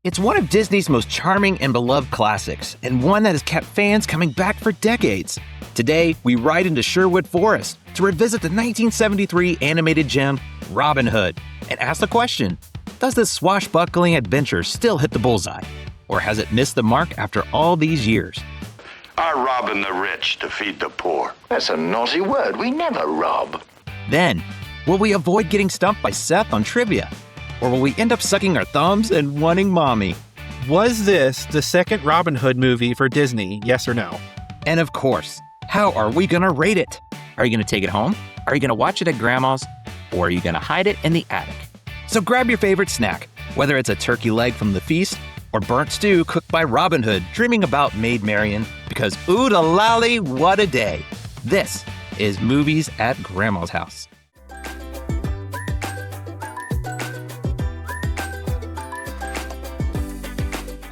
It's one of Disney's most charming and beloved classics, and one that has kept fans coming back for decades. Today, we ride into Sherwood Forest to revisit the 1973 animated gem, Robin Hood, and ask the question, does this swashbuckling adventure still hit the bullseye? Or has it missed the mark after all these years? I robbing the rich to feed the poor. That's a naughty word. We never rob. Then, will we avoid getting stumped by Seth on trivia? Or will we end up sucking our thumbs and wanting mommy? Was this the second Robin Hood movie for Disney, yes or no? And of course, how are we gonna rate it? Are you gonna take it home? Are you gonna watch it at grandma's? Or are you gonna hide it in the attic? So grab your favorite snack, whether it's a turkey leg from the feast or burnt stew cooked by Robin Hood dreaming about Maid Marian, because Oo-De-Lally, what a day. This is Movies at Grandma's House.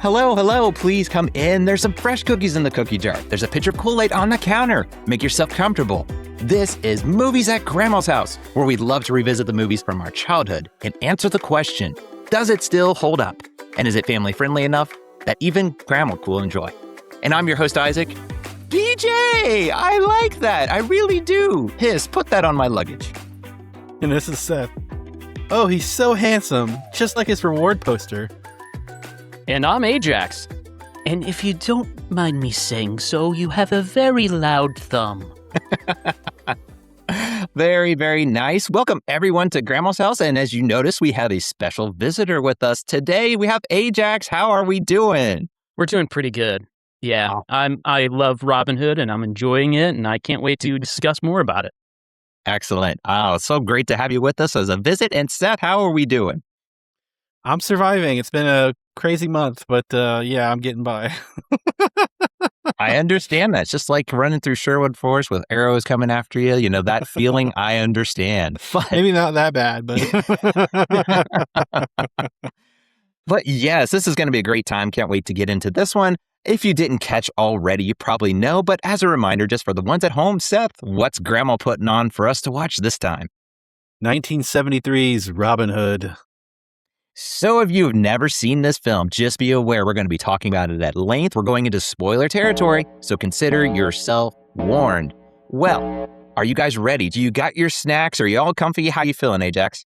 Hello, please come in. There's some fresh cookies in the cookie jar. There's a pitcher of Kool-Aid on the counter. Make yourself comfortable. This is Movies at Grandma's House, where we love to revisit the movies from our childhood and answer the question, does it still hold up? And is it family friendly enough that even grandma will enjoy? And I'm your host, Isaac. BJ, I like that. I really do. Hiss, put that on my luggage. And this is Seth. Oh, he's so handsome, just like his reward poster. And I'm Ajax. And if you don't mind me saying so, you have a very loud thumb. Very, very nice. Welcome everyone to Grandma's House. And as you notice, we have a special visitor with us today. We have Ajax. How are we doing? We're doing pretty good. Yeah, I love Robin Hood and I'm enjoying it. And I can't wait to discuss more about it. Excellent. Oh, it's so great to have you with us as a visit. And Seth, how are we doing? I'm surviving. It's been a crazy month, but yeah, I'm getting by. I understand that. It's just like running through Sherwood Forest with arrows coming after you. You know, that feeling, I understand. But, maybe not that bad, but... But yes, this is going to be a great time. Can't wait to get into this one. If you didn't catch already, you probably know. But as a reminder, just for the ones at home, Seth, what's Grandma putting on for us to watch this time? 1973's Robin Hood. So if you've never seen this film, just be aware we're going to be talking about it at length. We're going into spoiler territory, so consider yourself warned. Well, are you guys ready? Do you got your snacks? Are you all comfy? How you feeling, Ajax?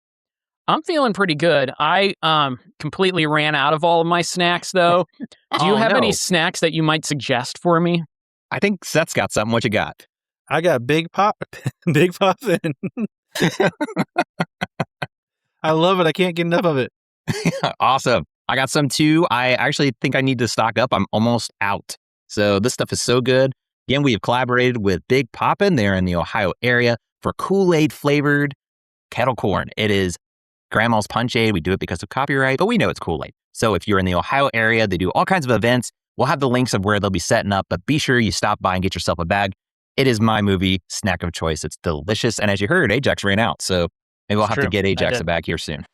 I'm feeling pretty good. I completely ran out of all of my snacks, though. Do you have any snacks that you might suggest for me? I think Seth's got something. What you got? I got Big Poppin. I love it. I can't get enough of it. Awesome. I got some too. I actually think I need to stock up. I'm almost out. So this stuff is so good. Again, we have collaborated with Big Poppin there in the Ohio area for Kool-Aid flavored kettle corn. It is Grandma's Punch-Aid. We do it because of copyright, but we know it's Kool-Aid. So if you're in the Ohio area, they do all kinds of events. We'll have the links of where they'll be setting up, but be sure you stop by and get yourself a bag. It is my movie snack of choice. It's delicious. And as you heard, Ajax ran out. So maybe we'll have to get Ajax a bag here soon.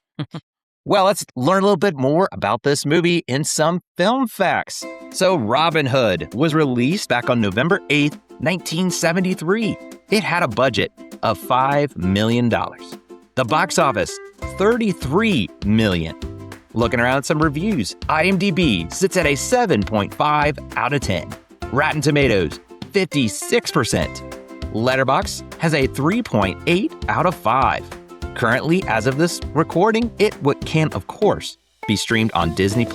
Well, let's learn a little bit more about this movie in some film facts. So Robin Hood was released back on November 8th, 1973. It had a budget of $5 million. The box office, $33 million. Looking around at some reviews, IMDb sits at a 7.5 out of 10. Rotten Tomatoes, 56%. Letterboxd has a 3.8 out of 5. Currently, as of this recording, it can, of course, be streamed on Disney+.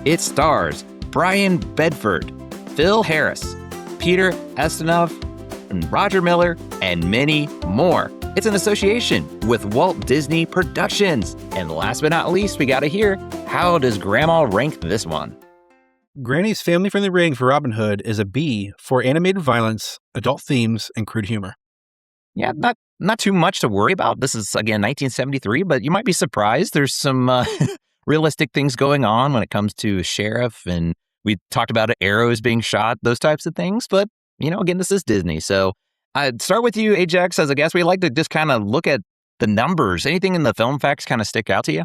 It stars Brian Bedford, Phil Harris, Peter Ustinov, and Roger Miller, and many more. It's an association with Walt Disney Productions. And last but not least, we gotta hear, how does Grandma rank this one? Granny's family-friendly rating for Robin Hood is a B for animated violence, adult themes, and crude humor. Yeah, not too much to worry about. This is, again, 1973, but you might be surprised. There's some realistic things going on when it comes to a sheriff, and we talked about arrows being shot, those types of things. But, you know, again, this is Disney. So I'd start with you, Ajax, as a guest. We like to just kind of look at the numbers. Anything in the film facts kind of stick out to you?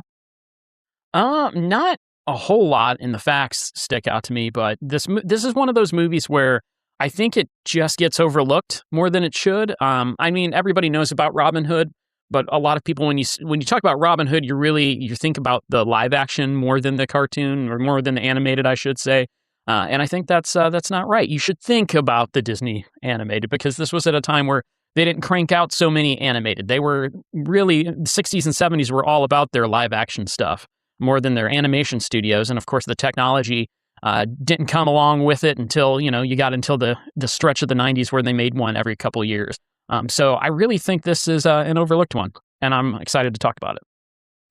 Not a whole lot in the facts stick out to me, but this is one of those movies where I think it just gets overlooked more than it should. I mean, everybody knows about Robin Hood, But a lot of people, when you talk about Robin Hood, you think about the live action more than the cartoon, or more than the animated, I should say. And I think that's not right. You should think about the Disney animated, because this was at a time where they didn't crank out so many animated. They were really, the 60s and 70s were all about their live action stuff more than their animation studios. And of course, the technology didn't come along with it until, you got until the stretch of the 90s where they made one every couple years. So I really think this is an overlooked one, and I'm excited to talk about it.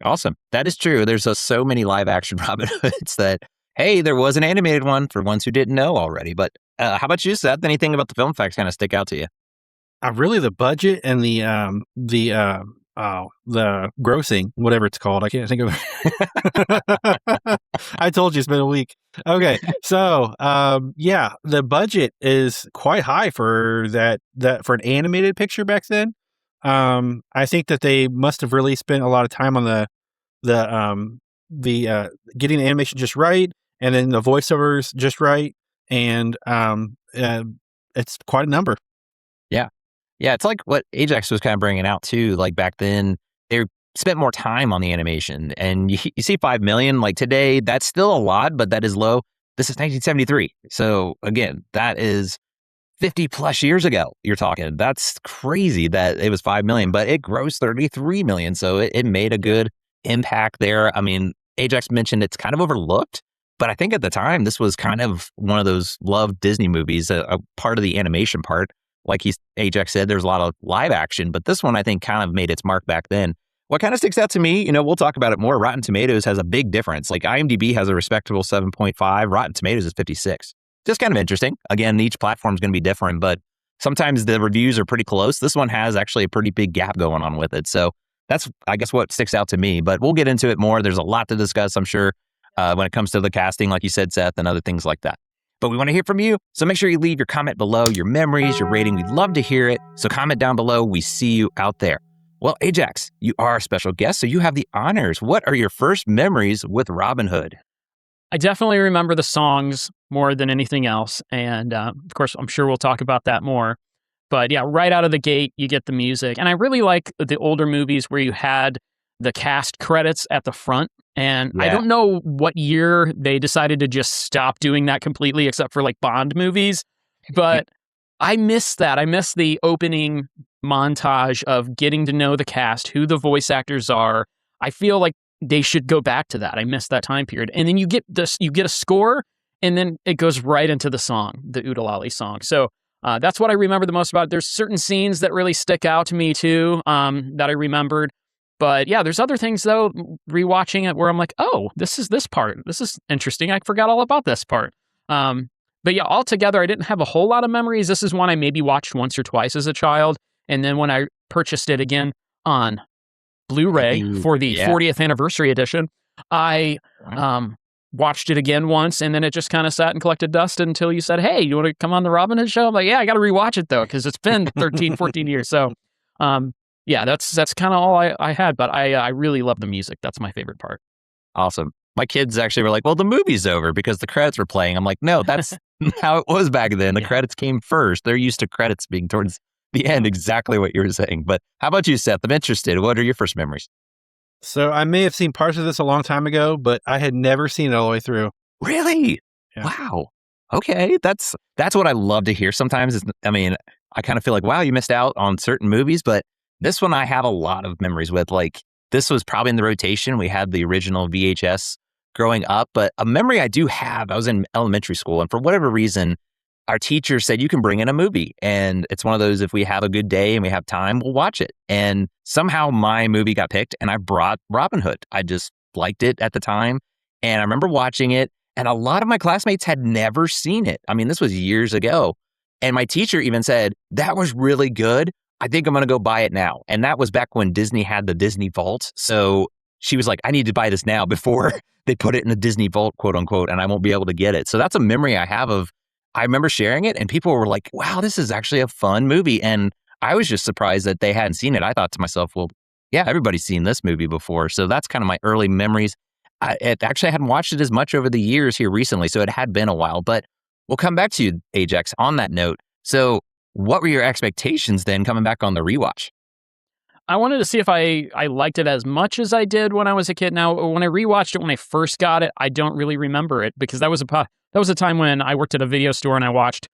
Awesome. That is true. There's so many live action Robin Hoods that, hey, there was an animated one for ones who didn't know already. But how about you, Seth? Anything about the film facts kind of stick out to you? Really, the budget and the grossing, whatever it's called. I can't think of it. I told you it's been a week. Okay. So, the budget is quite high for that for an animated picture back then. I think that they must have really spent a lot of time on the getting the animation just right, and then the voiceovers just right. And, it's quite a number. Yeah. Yeah, it's like what Ajax was kind of bringing out too. Like back then, they spent more time on the animation, and you see 5 million. Like today, that's still a lot, but that is low. This is 1973, so again, that is 50 plus years ago. You're talking. That's crazy that it was 5 million, but it grossed 33 million, so it made a good impact there. I mean, Ajax mentioned it's kind of overlooked, but I think at the time this was kind of one of those loved Disney movies, a part of the animation part. Like Ajax said, there's a lot of live action, but this one I think kind of made its mark back then. What kind of sticks out to me, we'll talk about it more. Rotten Tomatoes has a big difference. Like IMDb has a respectable 7.5. Rotten Tomatoes is 56. Just kind of interesting. Again, each platform is going to be different, but sometimes the reviews are pretty close. This one has actually a pretty big gap going on with it. So that's, I guess, what sticks out to me. But we'll get into it more. There's a lot to discuss, I'm sure, when it comes to the casting, like you said, Seth, and other things like that. But we want to hear from you, so make sure you leave your comment below, your memories, your rating. We'd love to hear it. So comment down below. We see you out there. Well, Ajax, you are a special guest, so you have the honors. What are your first memories with Robin Hood? I definitely remember the songs more than anything else. And of course, I'm sure we'll talk about that more. But yeah, right out of the gate, you get the music. And I really like the older movies where you had the cast credits at the front. And I don't know what year they decided to just stop doing that completely, except for like Bond movies. But I miss that. I miss the opening montage of getting to know the cast, who the voice actors are. I feel like they should go back to that. I miss that time period. And then you get a score, and then it goes right into the song, the Oo-De-Lally song. So that's what I remember the most about it. There's certain scenes that really stick out to me too, that I remembered. But yeah, there's other things though, rewatching it, where I'm like, oh, this is this part. This is interesting. I forgot all about this part. But yeah, altogether, I didn't have a whole lot of memories. This is one I maybe watched once or twice as a child. And then when I purchased it again on Blu-ray for the 40th anniversary edition, I watched it again once, and then it just kind of sat and collected dust until you said, hey, you want to come on the Robin Hood show? I'm like, yeah, I got to rewatch it though, because it's been 13, 14 years. So yeah, that's kind of all I had, but I really love the music. That's my favorite part. Awesome. My kids actually were like, well, the movie's over because the credits were playing. I'm like, no, that's how it was back then. The credits came first. They're used to credits being towards the end, exactly what you were saying. But how about you, Seth? I'm interested. What are your first memories? So I may have seen parts of this a long time ago, but I had never seen it all the way through. Really? Yeah. Wow. Okay. That's what I love to hear sometimes. I kind of feel like, wow, you missed out on certain movies, but this one I have a lot of memories with. Like, this was probably in the rotation. We had the original VHS growing up, but a memory I do have, I was in elementary school, and for whatever reason, our teacher said, you can bring in a movie. And it's one of those, if we have a good day and we have time, we'll watch it. And somehow my movie got picked, and I brought Robin Hood. I just liked it at the time. And I remember watching it, and a lot of my classmates had never seen it. I mean, this was years ago. And my teacher even said, that was really good. I think I'm going to go buy it now. And that was back when Disney had the Disney Vault. So she was like, I need to buy this now before they put it in the Disney Vault, quote unquote, and I won't be able to get it. So that's a memory I have of, I remember sharing it, and people were like, wow, this is actually a fun movie. And I was just surprised that they hadn't seen it. I thought to myself, well, yeah, everybody's seen this movie before. So that's kind of my early memories. I hadn't watched it as much over the years here recently, so it had been a while. But we'll come back to you, Ajax, on that note. So what were your expectations then coming back on the rewatch? I wanted to see if I liked it as much as I did when I was a kid. Now, when I rewatched it when I first got it, I don't really remember it because that was a time when I worked at a video store and I watched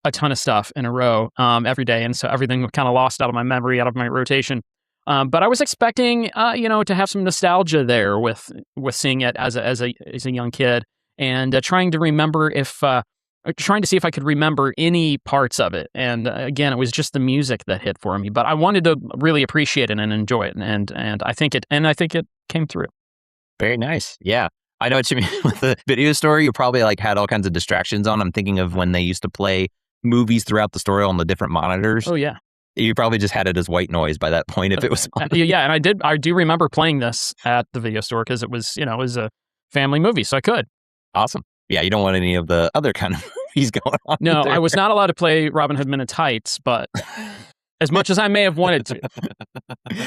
a ton of stuff in a row every day, and so everything was kind of lost out of my memory, out of my rotation. But I was expecting, to have some nostalgia there with seeing it as a young kid, and trying to see if I could remember any parts of it. And again, it was just the music that hit for me. But I wanted to really appreciate it and enjoy it, and I think it came through. Very nice. Yeah. I know what you mean with the video store. You probably had all kinds of distractions on. I'm thinking of when they used to play movies throughout the story on the different monitors. Oh, yeah. You probably just had it as white noise by that point if it was on. Yeah, and I do remember playing this at the video store because it was a family movie, so I could. Awesome. Yeah, you don't want any of the other kind of movies going on. No, there. I was not allowed to play Robin Hood Men in Tights, but as much as I may have wanted to.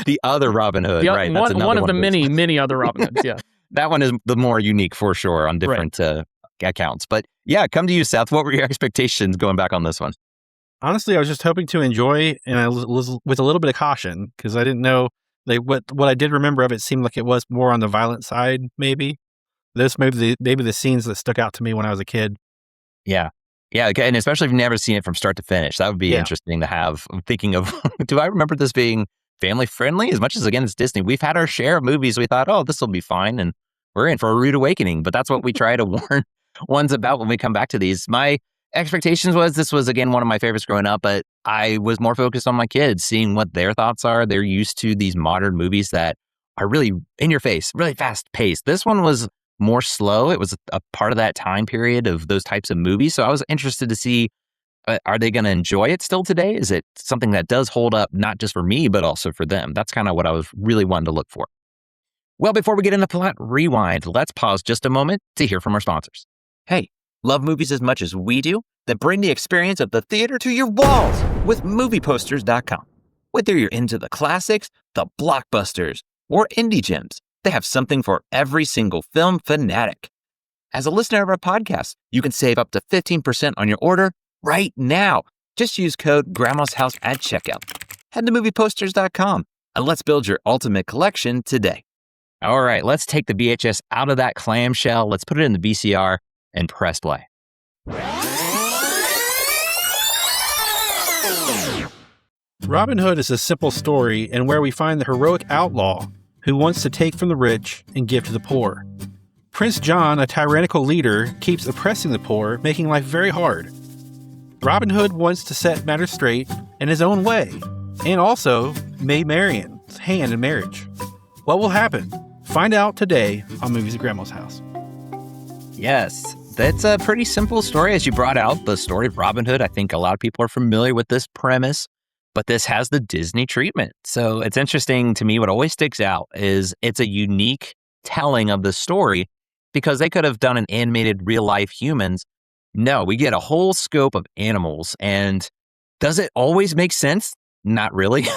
The other Robin Hood, right? That's one of the many other Robin Hoods, yeah. That one is the more unique for sure on different accounts. But yeah, come to you, Seth. What were your expectations going back on this one? Honestly, I was just hoping to enjoy, and I was with a little bit of caution because I didn't know what I did remember of it seemed like it was more on the violent side. Maybe maybe the scenes that stuck out to me when I was a kid. Yeah, and especially if you've never seen it from start to finish, that would be interesting to have. I'm thinking of, do I remember this being family friendly? As much as again it's Disney, we've had our share of movies. We thought, oh, this will be fine, and we're in for a rude awakening. But that's what we try to warn ones about when we come back to these. My expectations was this was, again, one of my favorites growing up, but I was more focused on my kids, seeing what their thoughts are. They're used to these modern movies that are really in your face, really fast paced. This one was more slow. It was a part of that time period of those types of movies. So I was interested to see, are they going to enjoy it still today? Is it something that does hold up, not just for me, but also for them? That's kind of what I was really wanting to look for. Well, before we get into plot rewind, let's pause just a moment to hear from our sponsors. Hey, love movies as much as we do? Then bring the experience of the theater to your walls with movieposters.com. Whether you're into the classics, the blockbusters, or indie gems, they have something for every single film fanatic. As a listener of our podcast, you can save up to 15% on your order right now. Just use code Grandma's House at checkout. Head to movieposters.com and let's build your ultimate collection today. All right, let's take the VHS out of that clamshell. Let's put it in the VCR and press play. Robin Hood is a simple story and where we find the heroic outlaw who wants to take from the rich and give to the poor. Prince John, a tyrannical leader, keeps oppressing the poor, making life very hard. Robin Hood wants to set matters straight in his own way, and also Maid Marian's hand in marriage. What will happen? Find out today on Movies at Grandma's House. Yes, that's a pretty simple story. As you brought out the story of Robin Hood, I think a lot of people are familiar with this premise, but this has the Disney treatment. So it's interesting to me. What always sticks out is it's a unique telling of the story because they could have done an animated real life humans. No, we get a whole scope of animals. And does it always make sense? Not really.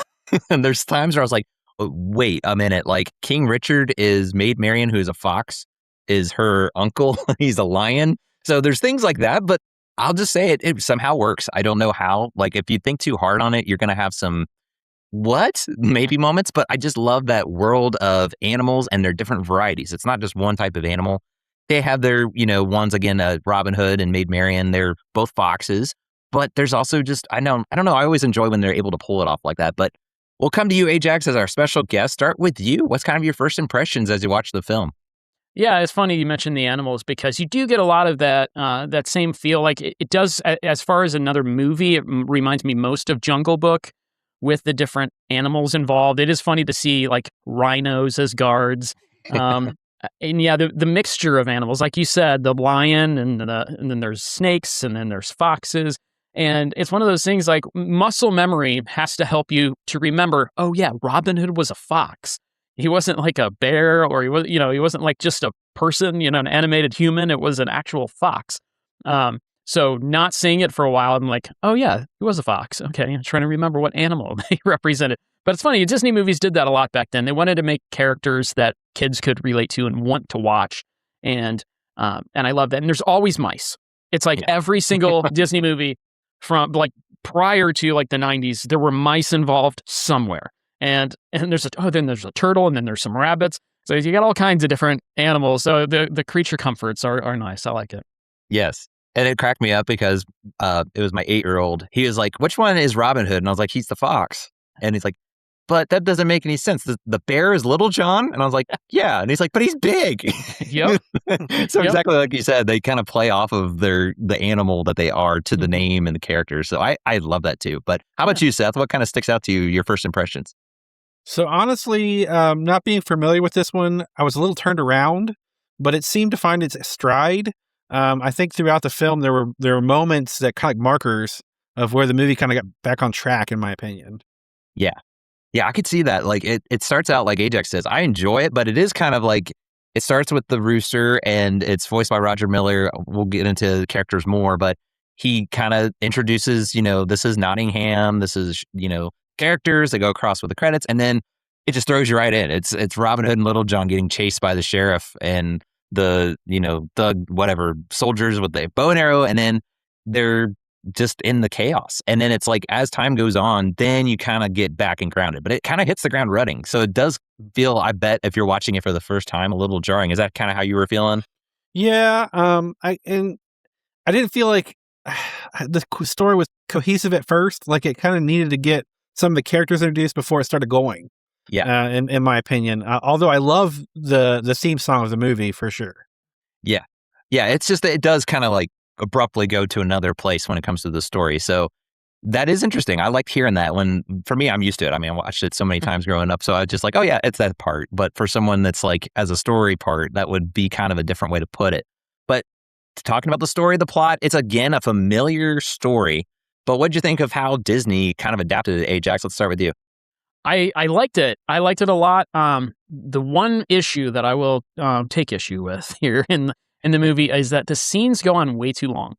And there's times where I was like, oh, wait a minute, like King Richard is Maid Marian, who's a fox, is her uncle. He's a lion. So there's things like that, but I'll just say it somehow works. I don't know how. Like if you think too hard on it, you're going to have some maybe moments, but I just love that world of animals and their different varieties. It's not just one type of animal. They have their, ones again, Robin Hood and Maid Marian. They're both foxes, but there's also just, I don't know. I always enjoy when they're able to pull it off like that, but we'll come to you, Ajax, as our special guest. Start with you. What's kind of your first impressions as you watch the film? Yeah, it's funny you mentioned the animals because you do get a lot of that that same feel. Like it does, as far as another movie, it reminds me most of Jungle Book with the different animals involved. It is funny to see like rhinos as guards. And yeah, the mixture of animals, like you said, the lion and then there's snakes and then there's foxes. And it's one of those things like muscle memory has to help you to remember, oh yeah, Robin Hood was a fox. He wasn't like a bear or he wasn't like just a person, an animated human. It was an actual fox. So not seeing it for a while, I'm like, oh yeah, he was a fox. Okay, I'm trying to remember what animal they represented. But it's funny, Disney movies did that a lot back then. They wanted to make characters that kids could relate to and want to watch. And I love that. And there's always mice. It's like every single Disney movie from like prior to like the 90s, there were mice involved somewhere. then there's a turtle, and then there's some rabbits. So you got all kinds of different animals. So the creature comforts are nice. I like it. Yes. And it cracked me up because it was my 8-year-old. He was like, which one is Robin Hood? And I was like, he's the fox. And he's like, but that doesn't make any sense. The bear is Little John? And I was like, yeah. And he's like, but he's big. Yep. So exactly like you said, they kind of play off of the animal that they are to the name and the characters. So I love that too. But how about you, Seth? What kind of sticks out to you, your first impressions? So honestly, not being familiar with this one, I was a little turned around, but it seemed to find its stride. I think throughout the film, there were moments that kind of like markers of where the movie kind of got back on track, in my opinion. Yeah. Yeah, I could see that. Like it starts out like Ajax says. I enjoy it, but it is kind of like it starts with the rooster and it's voiced by Roger Miller. We'll get into the characters more, but he kind of introduces, this is Nottingham. This is, characters that go across with the credits. And then it just throws you right in. It's Robin Hood and Little John getting chased by the sheriff and the, thug, whatever, soldiers with the bow and arrow. And then they're just in the chaos. And then it's like, as time goes on, then you kind of get back and grounded, but it kind of hits the ground running. So it does feel, I bet if you're watching it for the first time, a little jarring. Is that kind of how you were feeling? Yeah. I didn't feel like the story was cohesive at first. Like it kind of needed to get some of the characters introduced before it started going. Yeah. In my opinion, although I love the theme song of the movie for sure. Yeah. Yeah. It's just that it does kind of like abruptly go to another place when it comes to the story. So that is interesting. I liked hearing that for me, I'm used to it. I mean, I watched it so many times growing up. So I was just like, oh yeah, it's that part. But for someone that's like as a story part, that would be kind of a different way to put it. But talking about the story, the plot, it's again a familiar story. But what'd you think of how Disney kind of adapted it, Ajax? Let's start with you. I liked it. I liked it a lot. The one issue that I will take issue with here in the movie is that the scenes go on way too long.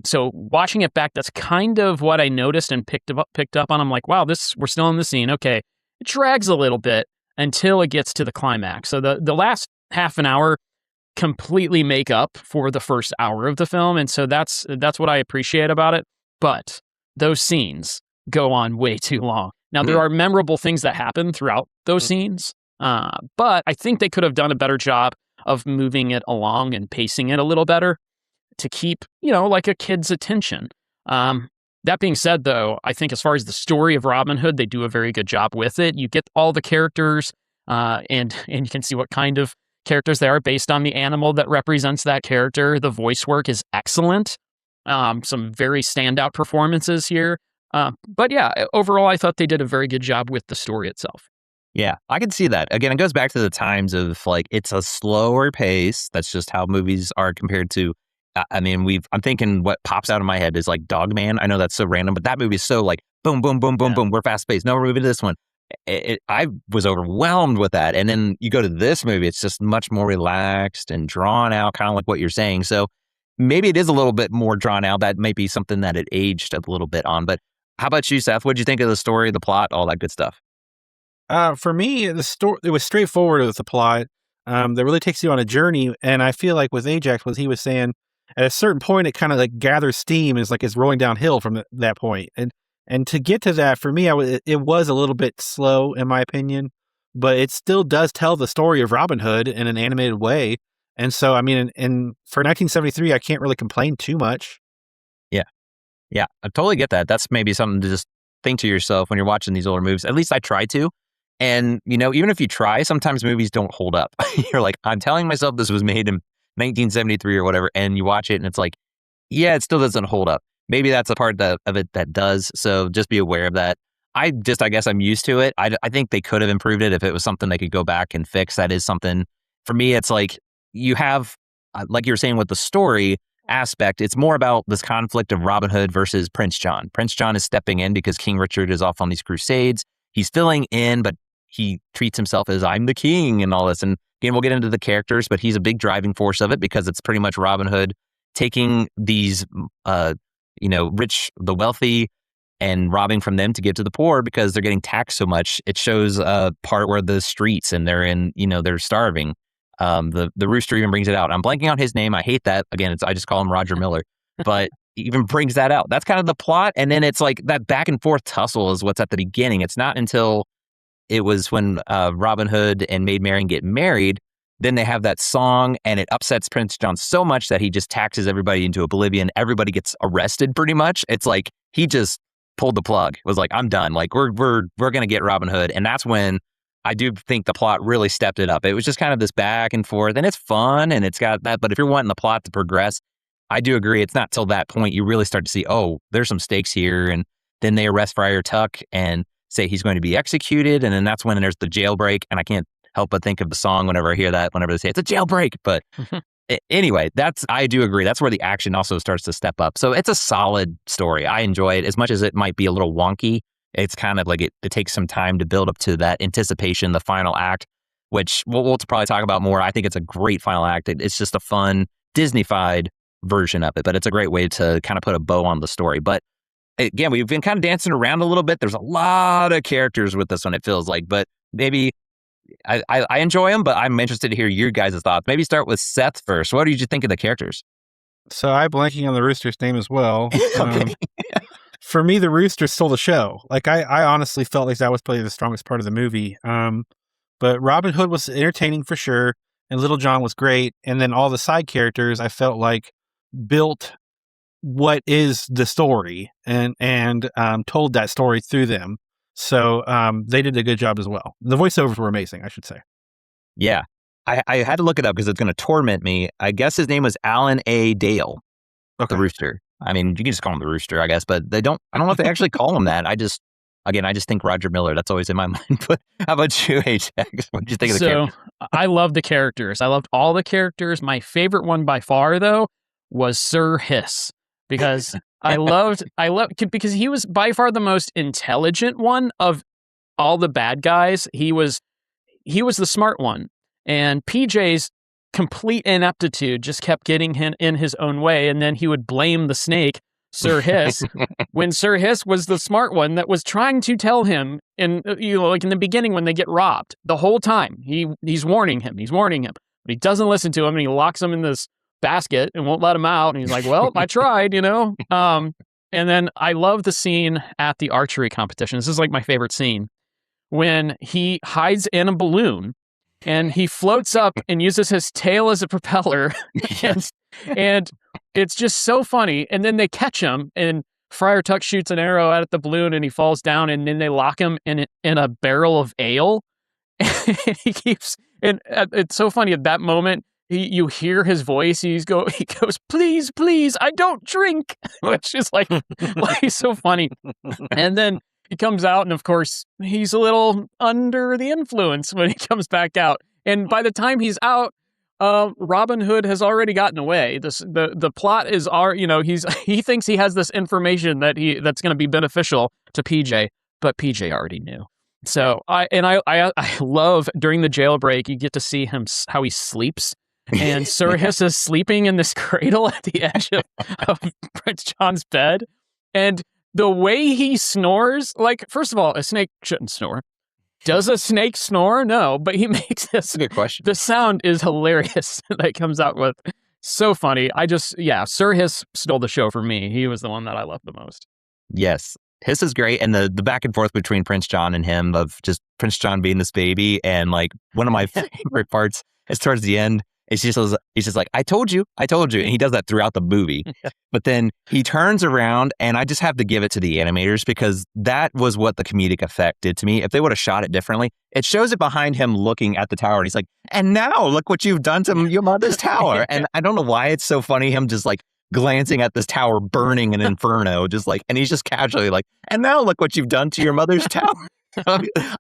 So watching it back, that's kind of what I noticed and picked up on. I'm like, wow, we're still in the scene. Okay, it drags a little bit until it gets to the climax. So the last half an hour completely make up for the first hour of the film, and so that's what I appreciate about it. But those scenes go on way too long. Now, there are memorable things that happen throughout those scenes, but I think they could have done a better job of moving it along and pacing it a little better to keep, like a kid's attention. That being said, though, I think as far as the story of Robin Hood, they do a very good job with it. You get all the characters, and you can see what kind of characters they are based on the animal that represents that character. The voice work is excellent. Some very standout performances here. But yeah, overall, I thought they did a very good job with the story itself. Yeah, I can see that. Again, it goes back to the times of like, it's a slower pace. That's just how movies are compared to, I'm thinking what pops out of my head is like Dogman. I know that's so random, but that movie is so like, boom, boom, boom, boom, boom. We're fast paced. No, we're moving to this one. I was overwhelmed with that. And then you go to this movie, it's just much more relaxed and drawn out, kind of like what you're saying. So maybe it is a little bit more drawn out. That might be something that it aged a little bit on. But how about you, Seth? What'd you think of the story, the plot, all that good stuff? For me, the story, it was straightforward with the plot. That really takes you on a journey. And I feel like with Ajax, what he was saying, at a certain point, it kind of like gathers steam. It's like it's rolling downhill from that point. And to get to that, for me, it was a little bit slow, in my opinion. But it still does tell the story of Robin Hood in an animated way. And so, I mean, and for 1973, I can't really complain too much. Yeah, I totally get that. That's maybe something to just think to yourself when you're watching these older movies. At least I try to. And, even if you try, sometimes movies don't hold up. You're like, I'm telling myself this was made in 1973 or whatever. And you watch it and it's like, yeah, it still doesn't hold up. Maybe that's a part of it that does. So just be aware of that. I guess I'm used to it. I think they could have improved it if it was something they could go back and fix. That is something, for me, it's like you have, like you were saying with the story aspect, it's more about this conflict of Robin Hood versus Prince John. Prince John is stepping in because King Richard is off on these crusades. He's filling in, but he treats himself as I'm the king and all this. And again, we'll get into the characters, but he's a big driving force of it because it's pretty much Robin Hood taking these, rich, the wealthy, and robbing from them to give to the poor because they're getting taxed so much. It shows a part where the streets and they're starving. The rooster even brings it out. I'm blanking on his name. I hate that. Again, I just call him Roger Miller, but even brings that out. That's kind of the plot. And then it's like that back and forth tussle is what's at the beginning. It's not until it was when Robin Hood and Maid Marian get married. Then they have that song, and it upsets Prince John so much that he just taxes everybody into oblivion. Everybody gets arrested pretty much. It's like he just pulled the plug. It was like, I'm done. Like we're gonna get Robin Hood. And that's when I do think the plot really stepped it up. It was just kind of this back and forth, and it's fun and it's got that. But if you're wanting the plot to progress, I do agree. It's not till that point you really start to see, oh, there's some stakes here. And then they arrest Friar Tuck and say he's going to be executed. And then that's when there's the jailbreak. And I can't help but think of the song whenever I hear that, whenever they say it's a jailbreak. But anyway, I do agree. That's where the action also starts to step up. So it's a solid story. I enjoy it as much as it might be a little wonky. It's kind of like it takes some time to build up to that anticipation, the final act, which we'll probably talk about more. I think it's a great final act. It's just a fun Disney-fied version of it, but it's a great way to kind of put a bow on the story. But again, we've been kind of dancing around a little bit. There's a lot of characters with this one, it feels like, but maybe I enjoy them, but I'm interested to hear your guys' thoughts. Maybe start with Seth first. What did you think of the characters? So I'm blanking on the rooster's name as well. Okay. For me, the rooster stole the show. Like I honestly felt like that was probably the strongest part of the movie. But Robin Hood was entertaining for sure, and Little John was great. And then all the side characters, I felt like built what is the story and told that story through them. So they did a good job as well. The voiceovers were amazing, I should say. Yeah. I had to look it up because it's going to torment me. I guess his name was Alan A. Dale, the rooster. I mean, you can just call him the rooster, I guess, but I don't know if they actually call him that. I just think Roger Miller. That's always in my mind. But how about you, Ajax? What did you think of the characters? I love the characters. I loved all the characters. My favorite one by far, though, was Sir Hiss, because because he was by far the most intelligent one of all the bad guys. He was the smart one, and PJ's complete ineptitude just kept getting him in his own way, and then he would blame the snake, Sir Hiss, when Sir Hiss was the smart one that was trying to tell him like in the beginning when they get robbed. The whole time he's warning him, but he doesn't listen to him, and he locks him in this basket and won't let him out. And he's like, well, I tried, And then I love the scene at the archery competition. This is like my favorite scene when he hides in a balloon and he floats up and uses his tail as a propeller. and it's just so funny. And then they catch him, and Friar Tuck shoots an arrow at the balloon and he falls down, and then they lock him in a barrel of ale. And it's so funny at that moment. You hear his voice. He goes, please, please, I don't drink, which is like so funny. And then he comes out, and of course, he's a little under the influence when he comes back out. And by the time he's out, Robin Hood has already gotten away. The plot is he thinks he has this information that's going to be beneficial to PJ, but PJ already knew. So I love during the jailbreak, you get to see how he sleeps. And Sir Hiss is sleeping in this cradle at the edge of Prince John's bed. And the way he snores, like, first of all, a snake shouldn't snore. Does a snake snore? No, but he makes this. That's a good question. The sound is hilarious that comes out with. So funny. Sir Hiss stole the show for me. He was the one that I loved the most. Yes. Hiss is great. And the back and forth between Prince John and him, of just Prince John being this baby. And like one of my favorite parts is towards the end. He's just like, I told you. And he does that throughout the movie. But then he turns around, and I just have to give it to the animators, because that was what the comedic effect did to me. If they would have shot it differently, it shows it behind him looking at the tower. And he's like, and now look what you've done to your mother's tower. And I don't know why it's so funny, him just like glancing at this tower burning in inferno, just like, and he's just casually like, and now look what you've done to your mother's tower.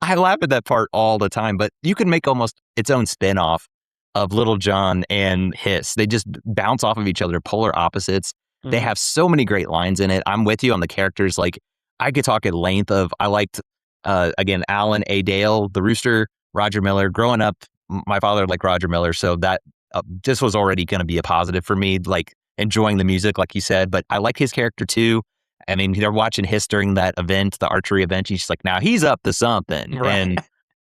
I laugh at that part all the time, but you can make almost its own spin-off of Little John and Hiss. They just bounce off of each other, polar opposites. Mm-hmm. They have so many great lines in it. I'm with you on the characters. Like, I could talk at length of, I liked, again, Alan A. Dale, the rooster, Roger Miller. Growing up, my father liked Roger Miller, so that this was already going to be a positive for me, like enjoying the music, like you said. But I like his character too. I mean, they're watching Hiss during that event, the archery event. He's like, now he's up to something. Right. And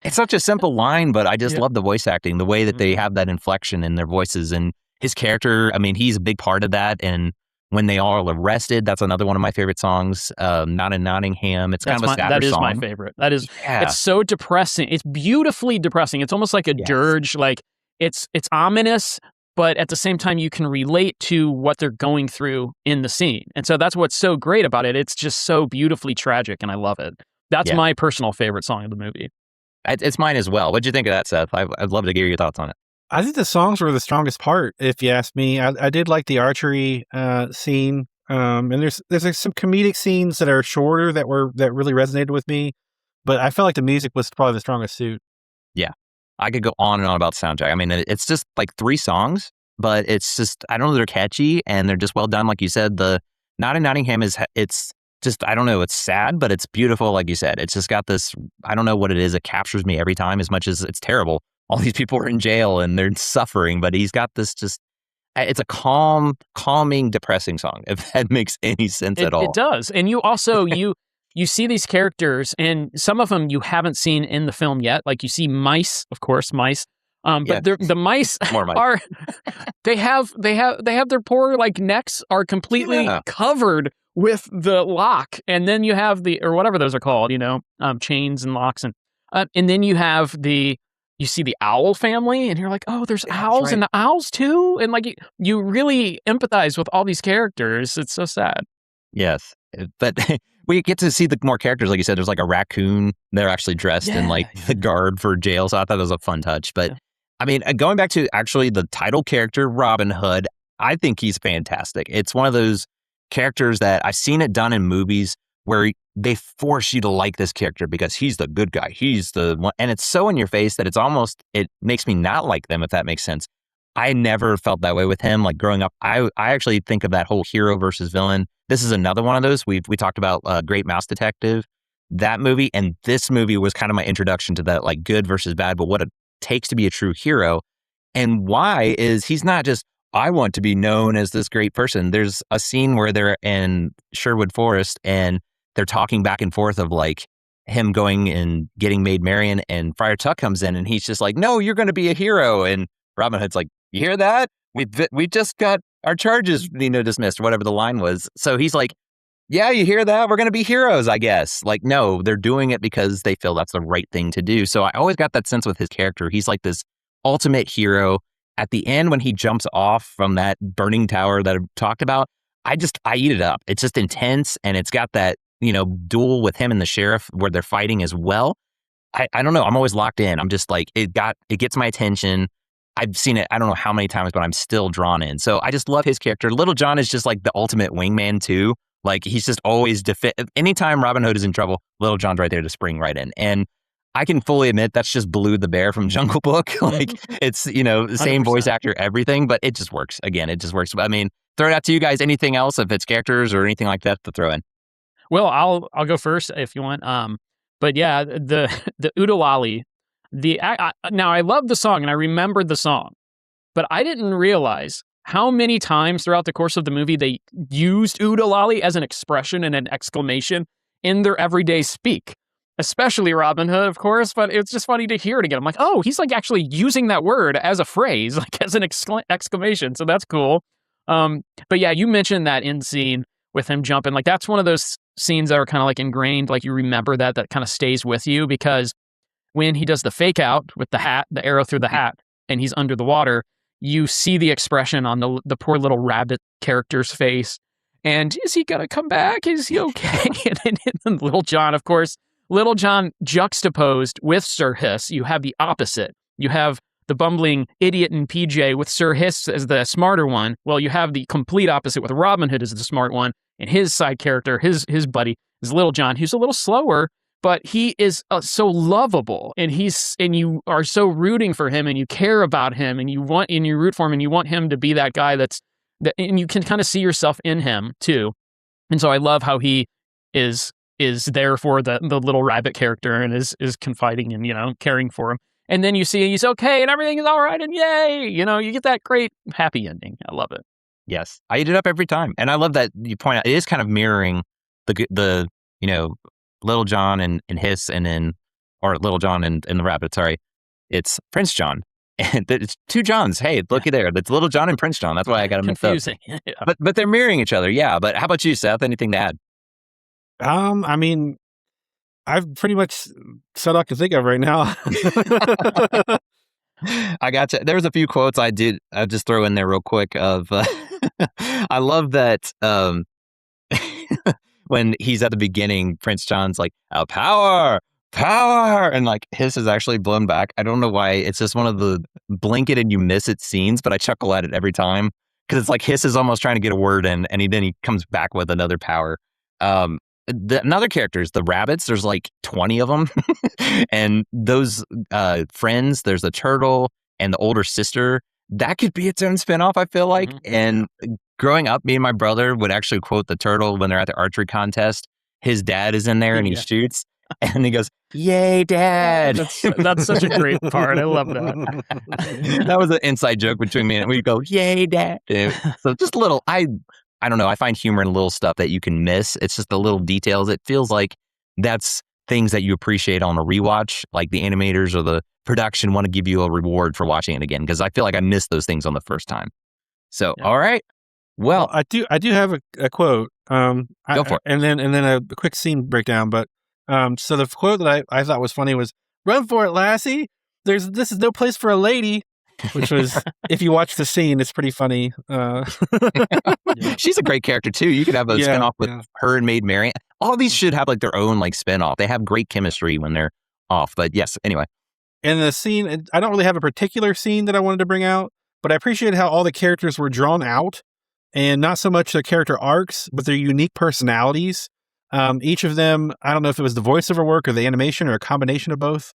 it's such a simple line, but I just love the voice acting, the way that they have that inflection in their voices, and his character. I mean, he's a big part of that. And When They All Arrested, that's another one of my favorite songs. Not in Nottingham. It's kind of a sadder that is song. my favorite. That is, Yeah. It's so depressing. It's beautifully depressing. It's almost like a dirge. Like it's ominous, but at the same time, you can relate to what they're going through in the scene. And so that's what's so great about it. It's just so beautifully tragic, and I love it. That's my personal favorite song of the movie. It's mine as well. What'd you think of that, Seth? I'd love to hear your thoughts on it. I think the songs were the strongest part, if you ask me. I did like the archery scene, and there's like some comedic scenes that are shorter that really resonated with me, but I felt like the music was probably the strongest suit. Yeah, I could go on and on about the soundtrack. I mean, it's just like 3 songs, but it's just, I don't know, they're catchy and they're just well done. Like you said, the Not in Nottingham it's just, I don't know, it's sad, but it's beautiful. Like you said, it's just got this, I don't know what it is. It captures me every time, as much as it's terrible. All these people are in jail and they're suffering, but he's got this just, it's a calming, depressing song, if that makes any sense at all. It does. And you also, you see these characters, and some of them you haven't seen in the film yet. Like you see mice, of course, mice. But the mice More mice. are, they have their poor like necks are completely covered with the lock. And then you have or whatever those are called, chains and locks. And then you have you see the owl family, and you're like, oh, there's owls and the owls too. And like you really empathize with all these characters. It's so sad. Yes. But we get to see the more characters. Like you said, there's like a raccoon. They're actually dressed in like the guard for jail. So I thought that was a fun touch. But I mean, going back to actually the title character, Robin Hood, I think he's fantastic. It's one of those characters that I've seen it done in movies where they force you to like this character because he's the good guy. He's the one. And it's so in your face that it makes me not like them, if that makes sense. I never felt that way with him. Like growing up, I actually think of that whole hero versus villain. This is another one of those. We talked about Great Mouse Detective, that movie. And this movie was kind of my introduction to that, like good versus bad, but what it takes to be a true hero. And why is he's not just, I want to be known as this great person. There's a scene where they're in Sherwood Forest and they're talking back and forth of like him going and getting Maid Marian, and Friar Tuck comes in and he's just like, no, you're going to be a hero. And Robin Hood's like, you hear that? We just got our charges, dismissed, or whatever the line was. So he's like, yeah, you hear that? We're going to be heroes, I guess. Like, no, they're doing it because they feel that's the right thing to do. So I always got that sense with his character. He's like this ultimate hero. At the end, when he jumps off from that burning tower that I've talked about, I eat it up. It's just intense, and it's got that, duel with him and the sheriff where they're fighting as well. I don't know. I'm always locked in. I'm just like, it gets my attention. I've seen it, I don't know how many times, but I'm still drawn in. So I just love his character. Little John is just like the ultimate wingman too. Like he's just always anytime Robin Hood is in trouble, Little John's right there to spring right in. And I can fully admit that's just Baloo the bear from Jungle Book. Like it's, the same 100%. voice actor, everything, but it just works. Again, it just works. I mean, throw it out to you guys. Anything else, if it's characters or anything like that, to throw in? Well, I'll go first if you want. But yeah, the Oo-De-Lally, now I love the song and I remembered the song, but I didn't realize how many times throughout the course of the movie they used Oo-De-Lally as an expression and an exclamation in their everyday speak. Especially Robin Hood, of course, but it's just funny to hear it again. I'm like, oh, he's like actually using that word as a phrase, like as an exclamation. So that's cool. But yeah, you mentioned that end scene with him jumping. Like that's one of those scenes that are kind of like ingrained. Like you remember that kind of stays with you, because when he does the fake out with the hat, the arrow through the hat, and he's under the water, you see the expression on the poor little rabbit character's face. And is he going to come back? Is he okay? and then Little John, of course, Little John juxtaposed with Sir Hiss, you have the opposite. You have the bumbling idiot in PJ with Sir Hiss as the smarter one. Well, you have the complete opposite with Robin Hood as the smart one, and his side character, his buddy, is Little John, who's a little slower, but he is so lovable, and you are so rooting for him, and you care about him, and you root for him, and you want him to be that guy and you can kind of see yourself in him too. And so I love how he is there for the little rabbit character and is confiding and, caring for him. And then you see he's okay and everything is all right and yay, you get that great happy ending. I love it. Yes. I eat it up every time. And I love that you point out, it is kind of mirroring the Little John and Hiss or Little John and the rabbit, sorry. It's Prince John. And it's two Johns. Hey, looky there. That's Little John and Prince John. That's why I got them mixed up. Confusing. Yeah. But they're mirroring each other. Yeah. But how about you, Seth? Anything to add? I mean, I've pretty much said all I can think of right now. I got you. There was a few quotes I'll just throw in there real quick of, I love that when he's at the beginning, Prince John's like, power, and like his is actually blown back. I don't know why. It's just one of the blink it and you miss it scenes, but I chuckle at it every time because it's like Hiss is almost trying to get a word in, and then he comes back with another power. Another characters, the rabbits, there's like 20 of them. And those friends, there's the turtle and the older sister. That could be its own spinoff, I feel like. Mm-hmm. And growing up, me and my brother would actually quote the turtle when they're at the archery contest. His dad is in there and he shoots. And he goes, "Yay, Dad!" That's such a great part. I love that. That was an inside joke between me and we go, "Yay, Dad!" So just a little, I don't know. I find humor in little stuff that you can miss. It's just the little details. It feels like that's things that you appreciate on a rewatch, like the animators or the production want to give you a reward for watching it again, because I feel like I missed those things on the first time. So, All right. Well, I do have a quote. Go for it. And then a quick scene breakdown. But so the quote that I thought was funny was, "Run for it, lassie. This is no place for a lady." Which was, if you watch the scene, it's pretty funny. She's a great character too. You could have a spinoff with her and Maid Marian. All these should have like their own like spinoff. They have great chemistry when they're off. But yes, anyway. And the scene, I don't really have a particular scene that I wanted to bring out, but I appreciate how all the characters were drawn out, and not so much their character arcs, but their unique personalities. Each of them, I don't know if it was the voiceover work or the animation or a combination of both.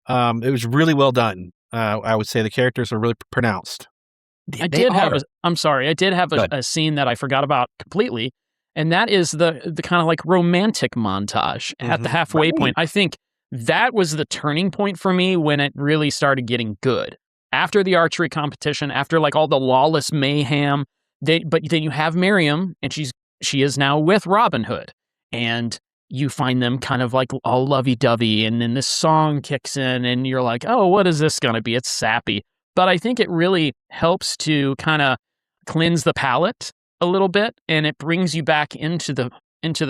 It was really well done. I would say the characters are really pronounced. I did have a scene that I forgot about completely, and that is the kind of like romantic montage at the halfway point. I think that was the turning point for me when it really started getting good. After the archery competition, after like all the lawless mayhem, but then you have Miriam, and she is now with Robin Hood, and you find them kind of like all lovey-dovey, and then this song kicks in, and you're like, oh, what is this going to be? It's sappy. But I think it really helps to kind of cleanse the palate a little bit, and it brings you back into the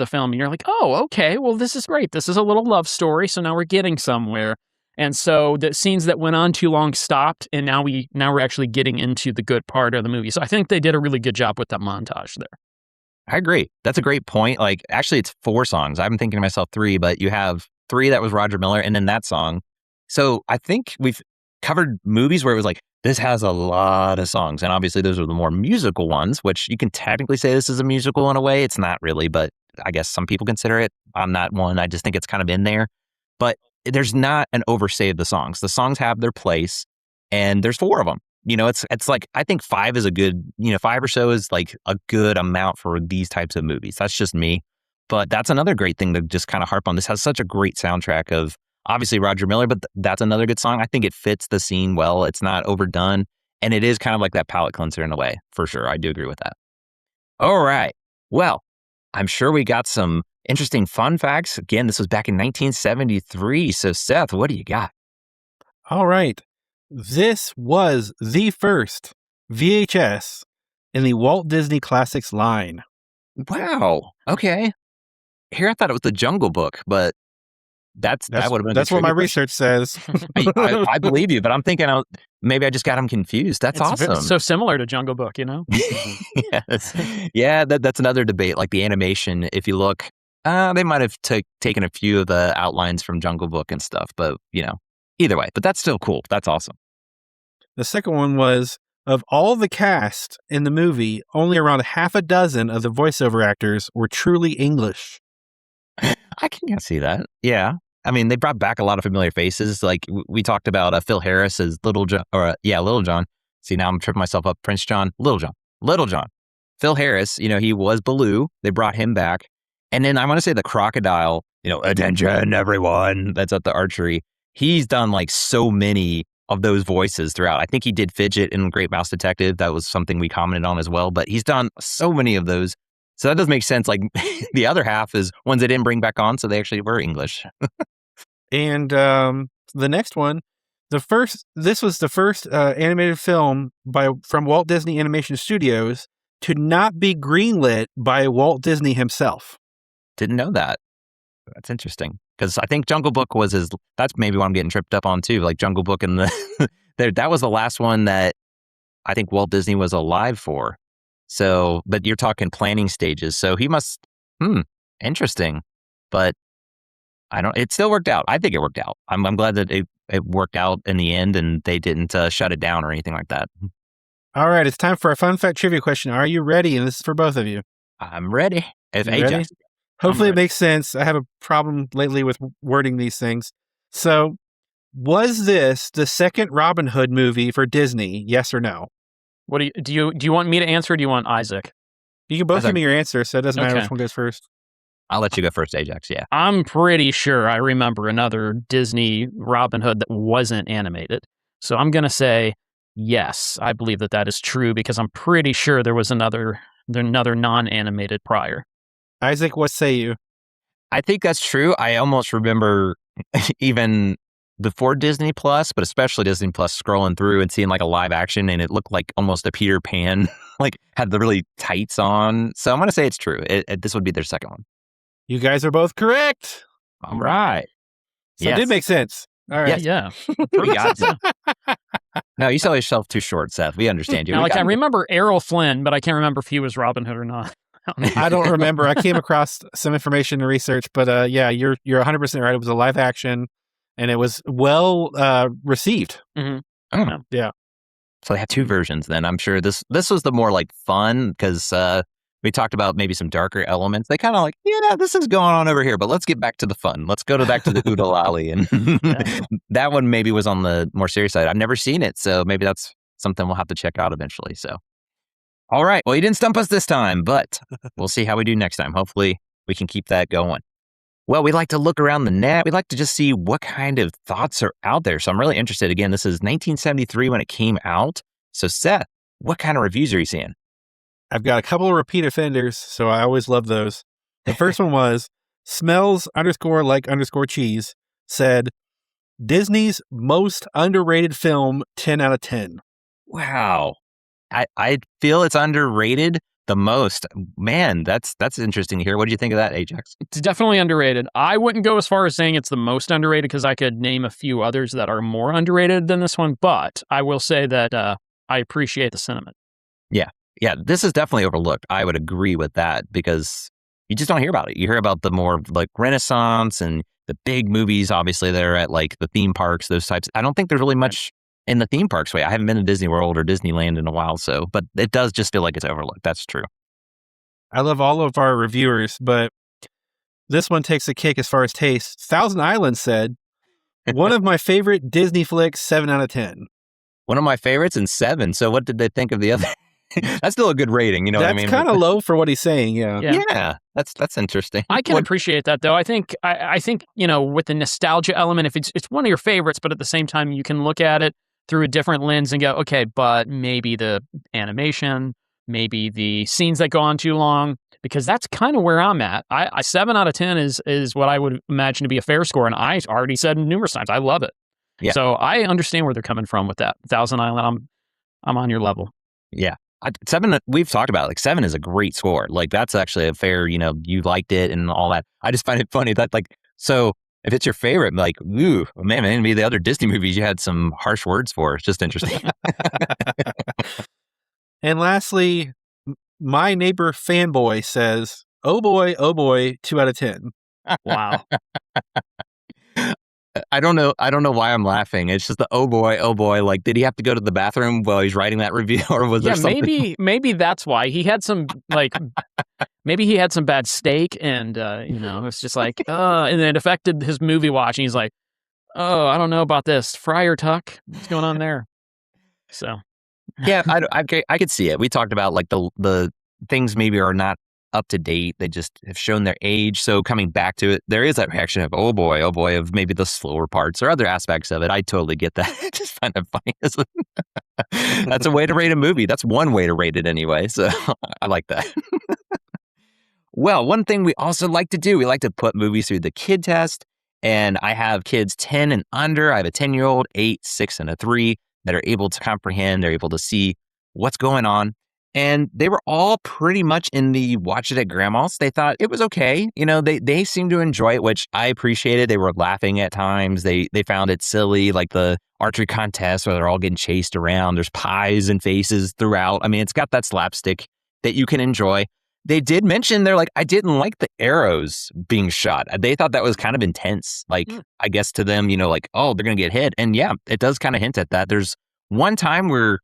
film, and you're like, oh, okay, well, this is great. This is a little love story, so now we're getting somewhere. And so the scenes that went on too long stopped, and now we're actually getting into the good part of the movie. So I think they did a really good job with that montage there. I agree. That's a great point. Like, actually, it's 4 songs. I'm thinking to myself 3, but you have 3 that was Roger Miller and then that song. So I think we've covered movies where it was like, this has a lot of songs. And obviously, those are the more musical ones, which you can technically say this is a musical in a way. It's not really, but I guess some people consider it. I'm not one. I just think it's kind of in there. But there's not an oversay of the songs. The songs have their place, and there's 4 of them. You know, it's like, I think 5 is a good, 5 or so is like a good amount for these types of movies. That's just me. But that's another great thing to just kind of harp on. This has such a great soundtrack of obviously Roger Miller, but that's another good song. I think it fits the scene well. It's not overdone. And it is kind of like that palate cleanser in a way, for sure. I do agree with that. All right. Well, I'm sure we got some interesting fun facts. Again, this was back in 1973. So Seth, what do you got? All right. This was the first VHS in the Walt Disney Classics line. Wow. Okay. Here I thought it was the Jungle Book, but that would have been. That's what my research says. I believe you, but I'm thinking maybe I just got them confused. That's awesome. It's so similar to Jungle Book, Yes. Yeah, that's another debate. Like the animation, if you look, they might have taken a few of the outlines from Jungle Book and stuff, but either way. But that's still cool. That's awesome. The second one was, of all the cast in the movie, only around half a dozen of the voiceover actors were truly English. I can see that. Yeah. I mean, they brought back a lot of familiar faces. Like we talked about Phil Harris as Little John, Little John. See, now I'm tripping myself up. Prince John, Little John. Phil Harris, he was Baloo. They brought him back. And then I want to say the crocodile, attention, everyone, that's at the archery. He's done like so many of those voices throughout. I think he did Fidget in Great Mouse Detective. That was something we commented on as well, but he's done so many of those. So that does make sense. Like the other half is ones they didn't bring back on, so they actually were English. And the next one, This was the first animated film from Walt Disney Animation Studios to not be greenlit by Walt Disney himself. Didn't know that. That's interesting. Because I think Jungle Book was that's maybe what I'm getting tripped up on too. Like Jungle Book and that was the last one that I think Walt Disney was alive for. So, but you're talking planning stages. So he must, interesting. But it still worked out. I think it worked out. I'm glad that it worked out in the end and they didn't shut it down or anything like that. All right, it's time for a fun fact trivia question. Are you ready? And this is for both of you. I'm ready. If Ajax. ready? Hopefully it makes sense. I have a problem lately with wording these things. So, was this the second Robin Hood movie for Disney? Yes or no? What do you want me to answer or do you want Isaac? You can both give me your answer, so it doesn't matter Okay. which one goes first. I'll let you go first, Ajax. Yeah. I'm pretty sure I remember another Disney Robin Hood that wasn't animated. So I'm going to say yes. I believe that is true because I'm pretty sure there was another non-animated prior. Isaac, what say you? I think that's true. I almost remember even before Disney Plus, but especially Disney Plus, scrolling through and seeing like a live action and it looked like almost a Peter Pan, like had the really tights on. So I'm going to say it's true. This would be their second one. You guys are both correct. All right. So it did make sense. All right. Yeah. We got it. No, you sell yourself too short, Seth. We understand you. Now, I remember Errol Flynn, but I can't remember if he was Robin Hood or not. I don't remember. I came across some information and research, but yeah, you're 100% right. It was a live action, and it was well received. Mm-hmm. Oh. Yeah. So they had two versions. Then I'm sure this was the more like fun because we talked about maybe some darker elements. They kind of like, yeah, this is going on over here, but let's get back to the fun. Let's go back to the Oo-De-Lally, and that one maybe was on the more serious side. I've never seen it, so maybe that's something we'll have to check out eventually. So. All right. Well, you didn't stump us this time, but we'll see how we do next time. Hopefully, we can keep that going. Well, we like to look around the net. We like to just see what kind of thoughts are out there. So I'm really interested. Again, this is 1973 when it came out. So Seth, what kind of reviews are you seeing? I've got a couple of repeat offenders, so I always love those. The first one was smells_like_cheese said, Disney's most underrated film, 10 out of 10. Wow. I feel it's underrated the most. Man, that's interesting to hear. What do you think of that, Ajax? It's definitely underrated. I wouldn't go as far as saying it's the most underrated because I could name a few others that are more underrated than this one, but I will say that I appreciate the sentiment. Yeah, this is definitely overlooked. I would agree with that because you just don't hear about it. You hear about the more like Renaissance and the big movies, obviously, that are at like the theme parks, those types. I don't think there's really much in the theme parks way. I haven't been to Disney World or Disneyland in a while, but it does just feel like it's overlooked. That's true. I love all of our reviewers, but this one takes a kick as far as taste. Thousand Island said, one of my favorite Disney flicks, 7 out of 10. One of my favorites and 7. So what did they think of the other? That's still a good rating, you know what I mean? That's kind of low for what he's saying, yeah. Yeah, that's interesting. I can appreciate that, though. I think, with the nostalgia element, if it's one of your favorites, but at the same time, you can look at it through a different lens and go, okay, but maybe the animation, maybe the scenes that go on too long, because that's kind of where I'm at. I 7 out of 10 is what I would imagine to be a fair score, and I already said numerous times, I love it. Yeah. So I understand where they're coming from with that. Thousand Island, I'm on your level. Yeah. 7, we've talked about, like 7 is a great score. Like that's actually a fair, you liked it and all that. I just find it funny that so if it's your favorite, like, ooh, man, maybe the other Disney movies you had some harsh words for. It's just interesting. And lastly, my neighbor fanboy says, oh boy, 2 out of 10. Wow. I don't know why I'm laughing. It's just the oh boy. Like, did he have to go to the bathroom while he's writing that review, or was there something? Maybe that's why he had some maybe he had some bad steak, and it's just like, and it affected his movie watching. He's like, oh, I don't know about this Friar Tuck. What's going on there? So, yeah, I could see it. We talked about like the things maybe are not up to date. They just have shown their age. So coming back to it, there is that reaction of, oh boy, of maybe the slower parts or other aspects of it. I totally get that. I just find it funny. That's a way to rate a movie. That's one way to rate it anyway. So I like that. Well, one thing we also like to do, we like to put movies through the kid test. And I have kids 10 and under. I have a 10-year-old, 8, 6, and a 3 that are able to comprehend. They're able to see what's going on. And they were all pretty much in the watch it at grandma's. They thought it was okay. They seemed to enjoy it, which I appreciated. They were laughing at times. They found it silly, like the archery contest where they're all getting chased around. There's pies and faces throughout. I mean, it's got that slapstick that you can enjoy. They did mention, they're like, I didn't like the arrows being shot. They thought that was kind of intense. Like, I guess to them, like, oh, they're going to get hit. And yeah, it does kind of hint at that. There's one time where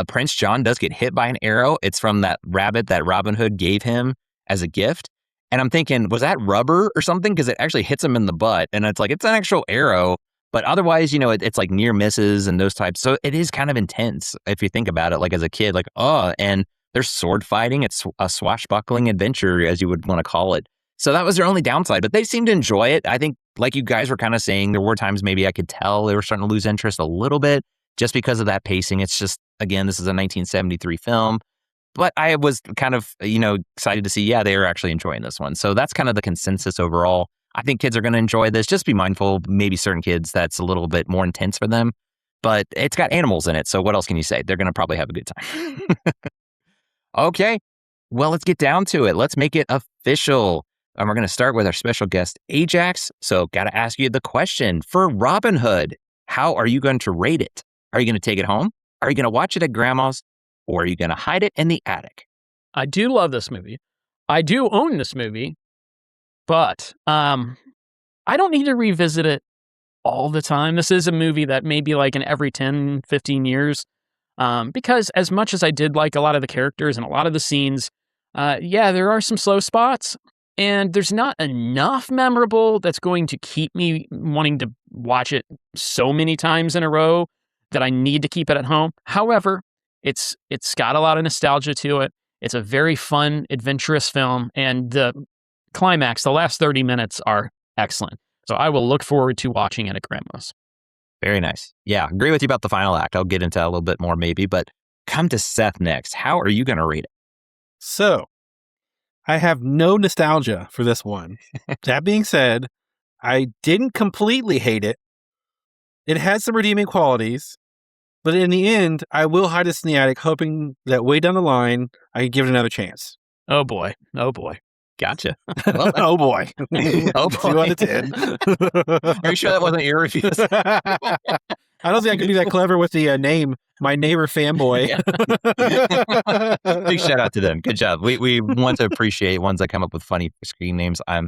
Prince John does get hit by an arrow. It's from that rabbit that Robin Hood gave him as a gift. And I'm thinking, was that rubber or something? Because it actually hits him in the butt. And it's like, it's an actual arrow. But otherwise, it's like near misses and those types. So it is kind of intense if you think about it, like as a kid, like, oh, and there's sword fighting. It's a swashbuckling adventure, as you would want to call it. So that was their only downside. But they seemed to enjoy it. I think, like you guys were kind of saying, there were times maybe I could tell they were starting to lose interest a little bit just because of that pacing. It's just, again, this is a 1973 film. But I was kind of, excited to see, yeah, they were actually enjoying this one. So that's kind of the consensus overall. I think kids are going to enjoy this. Just be mindful, maybe certain kids, that's a little bit more intense for them. But it's got animals in it. So what else can you say? They're going to probably have a good time. Okay. Well, let's get down to it. Let's make it official. And we're going to start with our special guest, Ajax. So got to ask you the question. For Robin Hood, how are you going to rate it? Are you going to take it home? Are you going to watch it at grandma's? Or are you going to hide it in the attic? I do love this movie. I do own this movie. But I don't need to revisit it all the time. This is a movie that maybe like in every 10, 15 years. Because as much as I did like a lot of the characters and a lot of the scenes, there are some slow spots. And there's not enough memorable that's going to keep me wanting to watch it so many times in a row that I need to keep it at home. However, it's got a lot of nostalgia to it. It's a very fun, adventurous film. And the climax, the last 30 minutes are excellent. So I will look forward to watching it at grandma's. Very nice. Yeah, agree with you about the final act. I'll get into that a little bit more maybe, but come to Seth next. How are you going to rate it? So, I have no nostalgia for this one. That being said, I didn't completely hate it. It had some redeeming qualities, but in the end, I will hide this in the attic, hoping that way down the line, I can give it another chance. Oh boy. Oh boy. Gotcha. Well, oh boy. Oh boy. 2 out of 10. Are you sure that wasn't your reviews? I don't think I could be that clever with the name, My Neighbor Fanboy. Big shout out to them. Good job. We want to appreciate ones that come up with funny screen names. I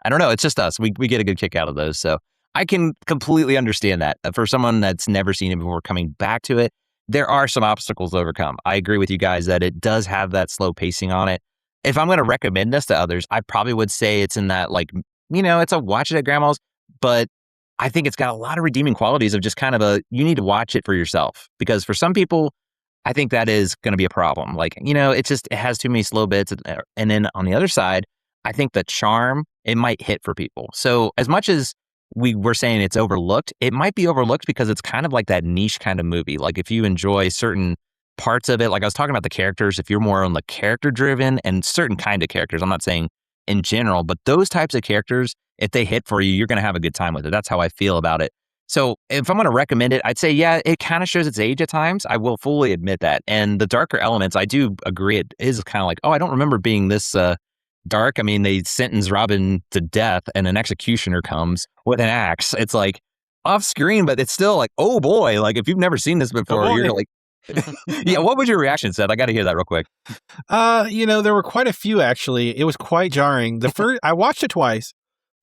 don't know. It's just us. We get a good kick out of those. So I can completely understand that. For someone that's never seen it before coming back to it, there are some obstacles to overcome. I agree with you guys that it does have that slow pacing on it. If I'm going to recommend this to others, I probably would say it's in that, like, it's a watch it at grandma's, but I think it's got a lot of redeeming qualities of just kind of you need to watch it for yourself. Because for some people, I think that is going to be a problem. Like, it has too many slow bits. And then on the other side, I think the charm, it might hit for people. So as much as we were saying it's overlooked, it might be overlooked because it's kind of like that niche kind of movie. Like if you enjoy certain parts of it, like I was talking about the characters, if you're more on the character driven and certain kind of characters, I'm not saying in general, but those types of characters, if they hit for you, you're going to have a good time with it. That's how I feel about it. So if I'm going to recommend it, I'd say, yeah, it kind of shows its age at times. I will fully admit that. And the darker elements, I do agree. It is kind of like, oh, I don't remember being this dark. I mean, they sentence Robin to death and an executioner comes with an axe. It's like off screen, but it's still like, oh boy, like if you've never seen this before, you're like, yeah, what was your reaction, Seth? I got to hear that real quick. There were quite a few, actually. It was quite jarring. The first, I watched it twice.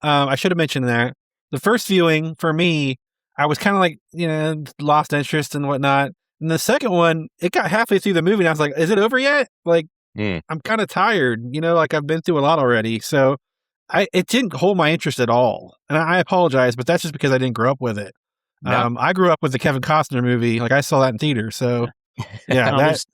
I should have mentioned that. The first viewing, for me, I was kind of like, lost interest and whatnot. And the second one, it got halfway through the movie and I was like, is it over yet? Like, I'm kind of tired, like I've been through a lot already. So it didn't hold my interest at all. And I apologize, but that's just because I didn't grow up with it. No. I grew up with the Kevin Costner movie. Like I saw that in theater. So yeah, there's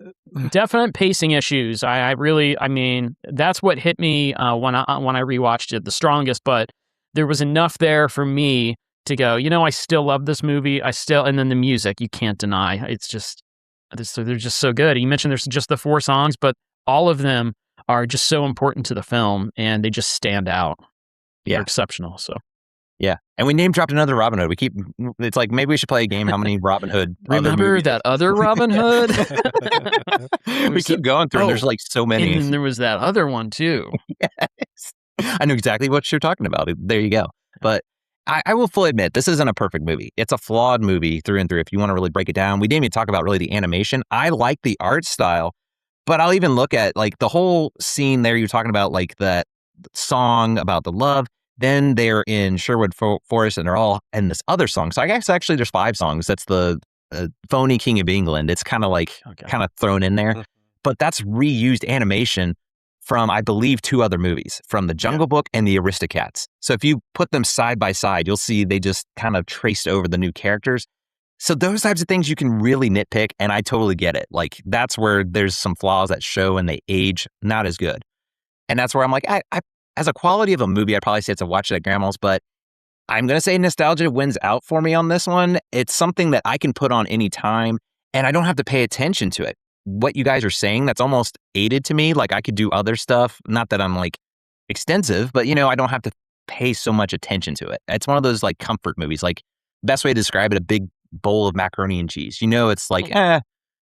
definite pacing issues. I mean, that's what hit me when I rewatched it the strongest, but there was enough there for me to go, I still love this movie. And then the music, you can't deny. It's just, they're just so good. You mentioned there's just the 4 songs, but all of them are just so important to the film and they just stand out. Yeah. They're exceptional. So Yeah. And we name dropped another Robin Hood. It's like maybe we should play a game. How many Robin Hood? Remember that other Robin Hood? We keep going through. And there's like so many. And there was that other one too. Yes. I know exactly what you're talking about. There you go. But I will fully admit, this isn't a perfect movie. It's a flawed movie through and through. If you want to really break it down, we didn't even talk about really the animation. I like the art style, but I'll even look at like the whole scene there. You're talking about like that song about the love. Then they're in Sherwood Forest and they're all in this other song. So I guess actually there's 5 songs. That's the Phony King of England. It's kind of like kind of thrown in there, but that's reused animation from, I believe, 2 other movies, from The Jungle Book and The Aristocats. So if you put them side by side, you'll see they just kind of traced over the new characters. So those types of things you can really nitpick, and I totally get it. Like, that's where there's some flaws that show and they age not as good. And that's where I'm like, I as a quality of a movie, I'd probably say it's a watch it at grandma's, but I'm going to say nostalgia wins out for me on this one. It's something that I can put on any time, and I don't have to pay attention to it. What you guys are saying, that's almost aided to me. Like, I could do other stuff. Not that I'm like extensive, but I don't have to pay so much attention to it. It's one of those like comfort movies. Like, best way to describe it, a big bowl of macaroni and cheese. It's like,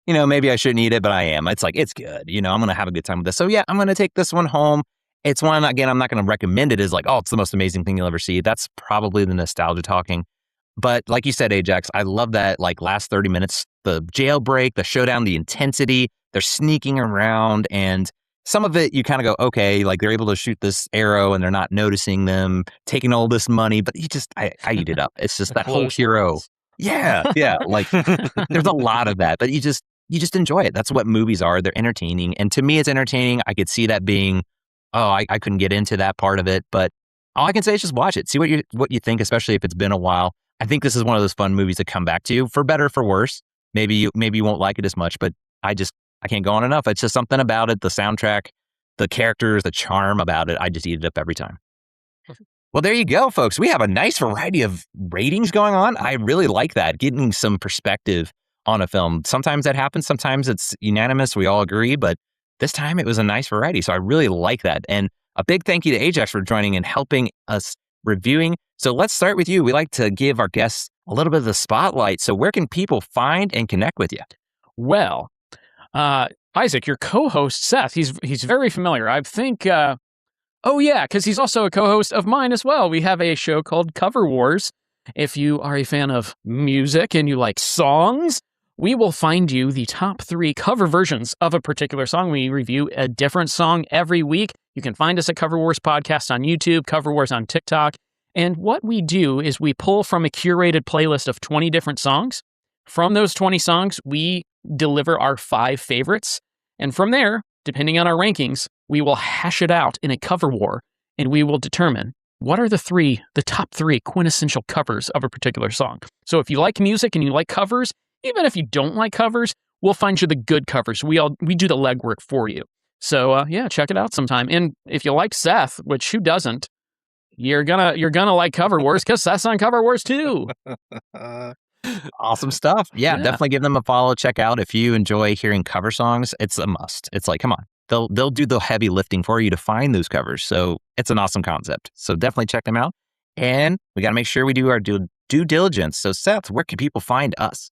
maybe I shouldn't eat it, but I am. It's like, it's good. I'm going to have a good time with this. So yeah, I'm going to take this one home. It's one, again, I'm not going to recommend it as like, oh, it's the most amazing thing you'll ever see. That's probably the nostalgia talking. But like you said, Ajax, I love that like last 30 minutes, the jailbreak, the showdown, the intensity, they're sneaking around, and some of it you kind of go, okay, like they're able to shoot this arrow and they're not noticing them taking all this money, but I eat it up. It's just that whole hero. Yeah. Like there's a lot of that, but you just enjoy it. That's what movies are. They're entertaining. And to me, it's entertaining. I could see that being, I couldn't get into that part of it, but all I can say is just watch it. See what you think, especially if it's been a while. I think this is one of those fun movies to come back to, for better or for worse. Maybe you won't like it as much, but I can't go on enough. It's just something about it, the soundtrack, the characters, the charm about it. I just eat it up every time. Well, there you go, folks. We have a nice variety of ratings going on. I really like that, getting some perspective on a film. Sometimes that happens. Sometimes it's unanimous. We all agree, but this time it was a nice variety. So I really like that. And a big thank you to Ajax for joining and helping us reviewing. So let's start with you. We like to give our guests a little bit of the spotlight. So where can people find and connect with you? Well, Isaac, your co-host, Seth, he's very familiar. I think, because he's also a co-host of mine as well. We have a show called Cover Wars. If you are a fan of music and you like songs, we will find you the top 3 cover versions of a particular song. We review a different song every week. You can find us at Cover Wars Podcast on YouTube, Cover Wars on TikTok. And what we do is we pull from a curated playlist of 20 different songs. From those 20 songs, we deliver our 5 favorites. And from there, depending on our rankings, we will hash it out in a cover war, and we will determine what are the top 3 quintessential covers of a particular song. So if you like music and you like covers, even if you don't like covers, we'll find you the good covers. We do the legwork for you. So check it out sometime. And if you like Seth, which who doesn't, you're gonna like Cover Wars because Seth's on Cover Wars too. Awesome stuff. Yeah, definitely give them a follow. Check out if you enjoy hearing cover songs. It's a must. It's like, come on, they'll do the heavy lifting for you to find those covers. So it's an awesome concept. So definitely check them out. And we got to make sure we do our due diligence. So Seth, where can people find us?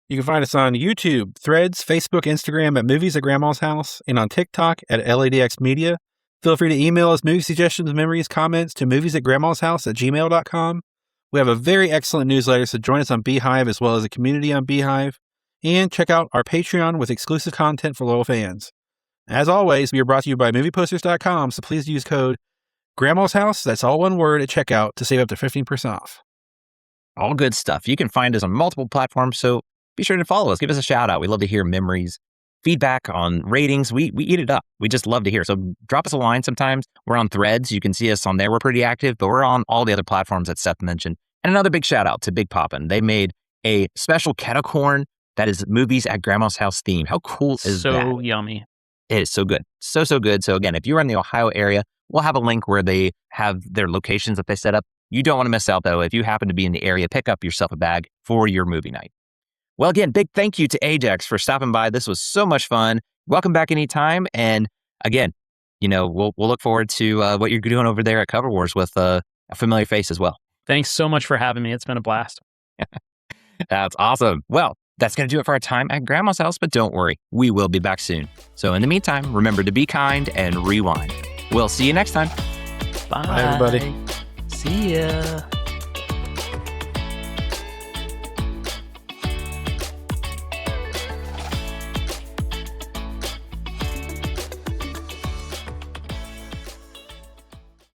You can find us on YouTube, Threads, Facebook, Instagram at Movies at Grandma's House, and on TikTok at LADX Media. Feel free to email us movie suggestions, memories, comments to moviesatgrandmashouse@gmail.com. We have a very excellent newsletter, so join us on Beehive as well as a community on Beehive. And check out our Patreon with exclusive content for loyal fans. As always, we are brought to you by movieposters.com, so please use code Grandma's House, that's all one word, at checkout to save up to 15% off. All good stuff. You can find us on multiple platforms, so be sure to follow us. Give us a shout out. We love to hear memories, feedback on ratings. We eat it up. We just love to hear. So drop us a line sometimes. We're on Threads. You can see us on there. We're pretty active, but we're on all the other platforms that Seth mentioned. And another big shout out to Big Poppin. They made a special kettle corn that is Movies at Grandma's House theme. How cool is that? So yummy. It is so good. So good. So again, if you're in the Ohio area, we'll have a link where they have their locations that they set up. You don't want to miss out though. If you happen to be in the area, pick up yourself a bag for your movie night. Well, again, big thank you to Ajax for stopping by. This was so much fun. Welcome back anytime. And again, we'll look forward to what you're doing over there at Cover Wars with a familiar face as well. Thanks so much for having me. It's been a blast. That's awesome. Well, that's going to do it for our time at Grandma's house, but don't worry, we will be back soon. So in the meantime, remember to be kind and rewind. We'll see you next time. Bye. Bye, everybody. See ya.